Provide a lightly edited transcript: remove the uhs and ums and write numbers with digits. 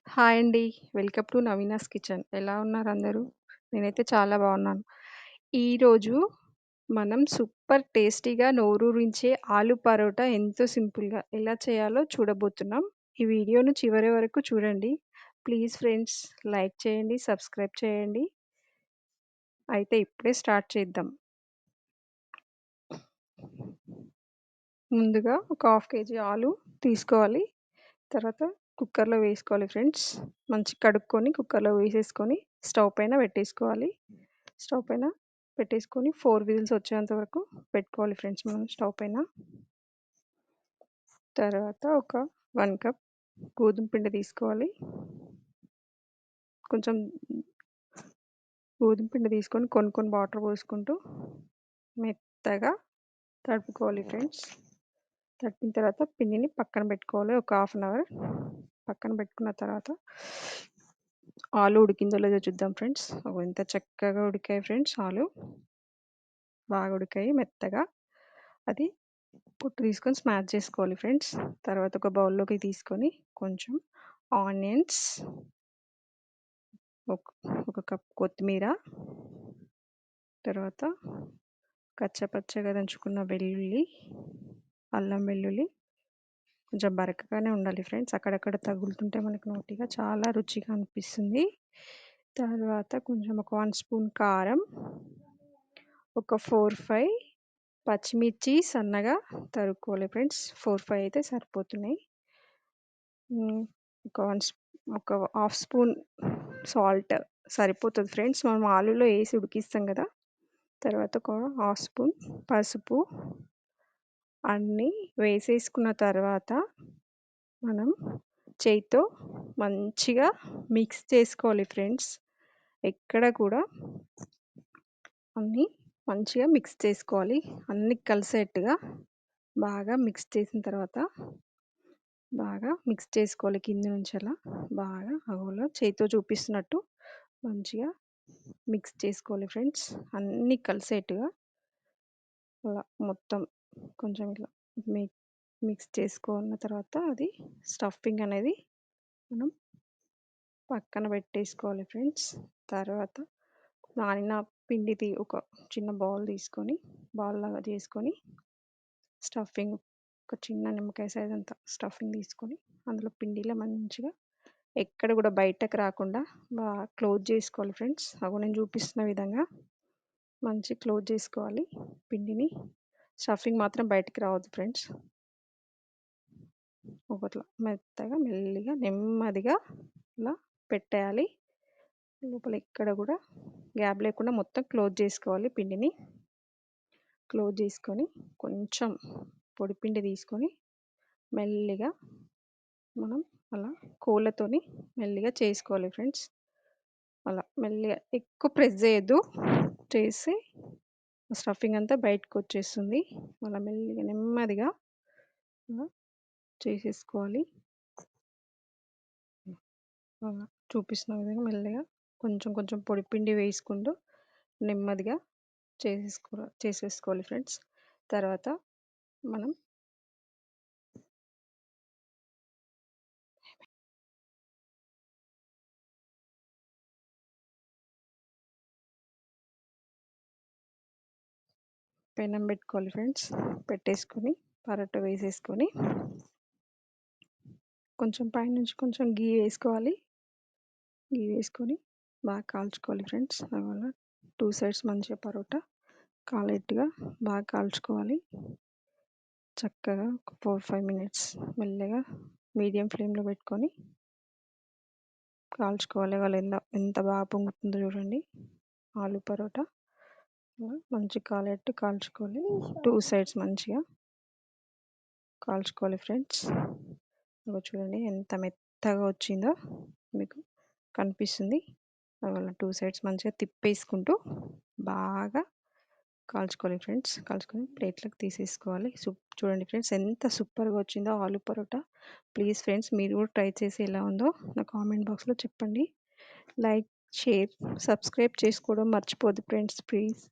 Hi అండి. Welcome to Naveena's kitchen. ఎలా ఉన్నారు అందరూ? నేనైతే చాలా బాగున్నాను. ఈరోజు మనం సూపర్ టేస్టీగా నోరూరించే ఆలు పరోటా ఎంతో సింపుల్‌గా ఎలా చేయాలో చూడబోతున్నాం. ఈ వీడియోను చివరి వరకు చూడండి. ప్లీజ్ ఫ్రెండ్స్ లైక్ చేయండి, సబ్స్క్రైబ్ చేయండి. అయితే ఇప్పుడే స్టార్ట్ చేద్దాం. ముందుగా ఒక హాఫ్ కేజీ ఆలు తీసుకోవాలి. తర్వాత కుక్కర్‌లో వేసుకోవాలి ఫ్రెండ్స్. మంచిగా కడుక్కొని కుక్కర్‌లో వేసేసుకొని స్టవ్ పైన పెట్టేసుకోవాలి. స్టవ్ పైన పెట్టేసుకొని 4 విజిల్స్ వచ్చేంత వరకు పెట్టుకోవాలి ఫ్రెండ్స్ మనం స్టవ్ పైన. తర్వాత ఒక 1 కప్ గోధుమ పిండి తీసుకోవాలి. కొంచెం గోధుమ పిండి తీసుకొని కొన్ని వాటర్ పోసుకుంటూ మెత్తగా తడుపుకోవాలి ఫ్రెండ్స్. తడిపిన తర్వాత పిండిని పక్కన పెట్టుకోవాలి ఒక హాఫ్ అన్ అవర్. పక్కన పెట్టుకున్న తర్వాత ఆలు ఉడికిందో లేదో చూద్దాం ఫ్రెండ్స్. ఎంత చక్కగా ఉడికాయి ఫ్రెండ్స్ ఆలు. బాగా ఉడికాయి మెత్తగా. అది పొట్టు తీసుకొని స్మాష్ చేసుకోవాలి ఫ్రెండ్స్. తర్వాత ఒక బౌల్లోకి తీసుకొని కొంచెం ఆనియన్స్, ఒక కప్ కొత్తిమీర, తర్వాత కచ్చపచ్చగా దంచుకున్న వెల్లుల్లి, అల్లం వెల్లుల్లి కొంచెం బరకగానే ఉండాలి ఫ్రెండ్స్. అక్కడక్కడ తగులుతుంటే మనకు నోటిగా చాలా రుచిగా అనిపిస్తుంది. తర్వాత కొంచెం ఒక 1 స్పూన్ కారం, ఒక 4, 5 పచ్చిమిర్చి సన్నగా తరుక్కోవాలి ఫ్రెండ్స్. 4, 5 అయితే సరిపోతున్నాయి. ఒక హాఫ్ స్పూన్ సాల్ట్ సరిపోతుంది ఫ్రెండ్స్. మనం ఆలులో వేసి ఉడికిస్తాం కదా. తర్వాత ఒక హాఫ్ స్పూన్ పసుపు అన్నీ వేసేసుకున్న తర్వాత మనం చేయితో మంచిగా మిక్స్ చేసుకోవాలి ఫ్రెండ్స్. ఎక్కడ కూడా అన్నీ మంచిగా మిక్స్ చేసుకోవాలి. అన్నీ కలిసేట్టుగా బాగా మిక్స్ చేసిన తర్వాత బాగా మిక్స్ చేసుకోవాలి. కింది నుంచి అలా బాగా అలా చేతితో చూపిస్తున్నట్టు మంచిగా మిక్స్ చేసుకోవాలి ఫ్రెండ్స్. అన్నీ కలిసేట్టుగా అలా మొత్తం కొంచెం ఇట్లా మిక్స్ చేసుకున్న తర్వాత అది స్టఫింగ్ అనేది మనం పక్కన పెట్టేసుకోవాలి ఫ్రెండ్స్. తర్వాత నానిన పిండిది ఒక చిన్న బౌల్ తీసుకొని బౌల్ లాగా చేసుకొని స్టఫింగ్ ఒక చిన్న నిమ్మకాయ సైజ్ అంత స్టఫింగ్ తీసుకొని అందులో పిండిలో మంచిగా ఎక్కడ కూడా బయటకు రాకుండా బాగా క్లోజ్ చేసుకోవాలి ఫ్రెండ్స్. అగో నేను చూపిస్తున్న విధంగా మంచి క్లోజ్ చేసుకోవాలి పిండిని. స్టఫింగ్ మాత్రం బయటికి రావద్దు ఫ్రెండ్స్. ఒకట్లా మెత్తగా మెల్లిగా నెమ్మదిగా ఇలా పెట్టేయాలి. లోపల ఎక్కడ కూడా గ్యాప్ లేకుండా మొత్తం క్లోజ్ చేసుకోవాలి పిండిని. క్లోజ్ చేసుకొని కొంచెం పొడిపిండి తీసుకొని మెల్లిగా మనం అలా కోళ్ళతోని మెల్లిగా చేసుకోవాలి ఫ్రెండ్స్. అలా మెల్లిగా ఎక్కువ ప్రెస్ చేయొద్దు. చేసి స్టఫింగ్ అంతా బయటకు వచ్చేస్తుంది. అలా మెల్లిగా నెమ్మదిగా అలా చేసేసుకోవాలి. చూపిస్తున్న విధంగా మెల్లిగా కొంచెం పొడిపిండి వేసుకుంటూ నెమ్మదిగా చేసేసుకోవాలి ఫ్రెండ్స్. తర్వాత మనం పెనం పెట్టుకోవాలి ఫ్రెండ్స్. పెట్టేసుకొని పరోటా వేసేసుకొని కొంచెం పైనుంచి కొంచెం గీ వేసుకోవాలి. గీ వేసుకొని బాగా కాల్చుకోవాలి ఫ్రెండ్స్. అలా 2 సైడ్స్ మంచిగా పరోటా కాలేట్టుగా బాగా కాల్చుకోవాలి. చక్కగా ఒక 4, 5 మినిట్స్ మెల్లగా మీడియం ఫ్లేమ్లో పెట్టుకొని కాల్చుకోవాలి. వాళ్ళు ఎంత బాగా పొంగుతుందో చూడండి ఆలు పరోటా. మంచి కాలేట్టు కాల్చుకోవాలి. 2 సైడ్స్ మంచిగా కాల్చుకోవాలి ఫ్రెండ్స్. ఇగో చూడండి ఎంత మెత్తగా వచ్చిందో మీకు కనిపిస్తుంది. అలా 2 సైడ్స్ మంచిగా తిప్పేసుకుంటూ బాగా కాల్చుకోవాలి ఫ్రెండ్స్. కాల్చుకొని ప్లేట్లోకి తీసేసుకోవాలి. చూడండి ఫ్రెండ్స్ ఎంత సూపర్గా వచ్చిందో ఆలు పరోటా. ప్లీజ్ ఫ్రెండ్స్ మీరు కూడా ట్రై చేసి ఎలా ఉందో నా కామెంట్ బాక్స్లో చెప్పండి. లైక్, షేర్, సబ్స్క్రైబ్ చేసుకోవడం మర్చిపోద్దు ఫ్రెండ్స్ ప్లీజ్.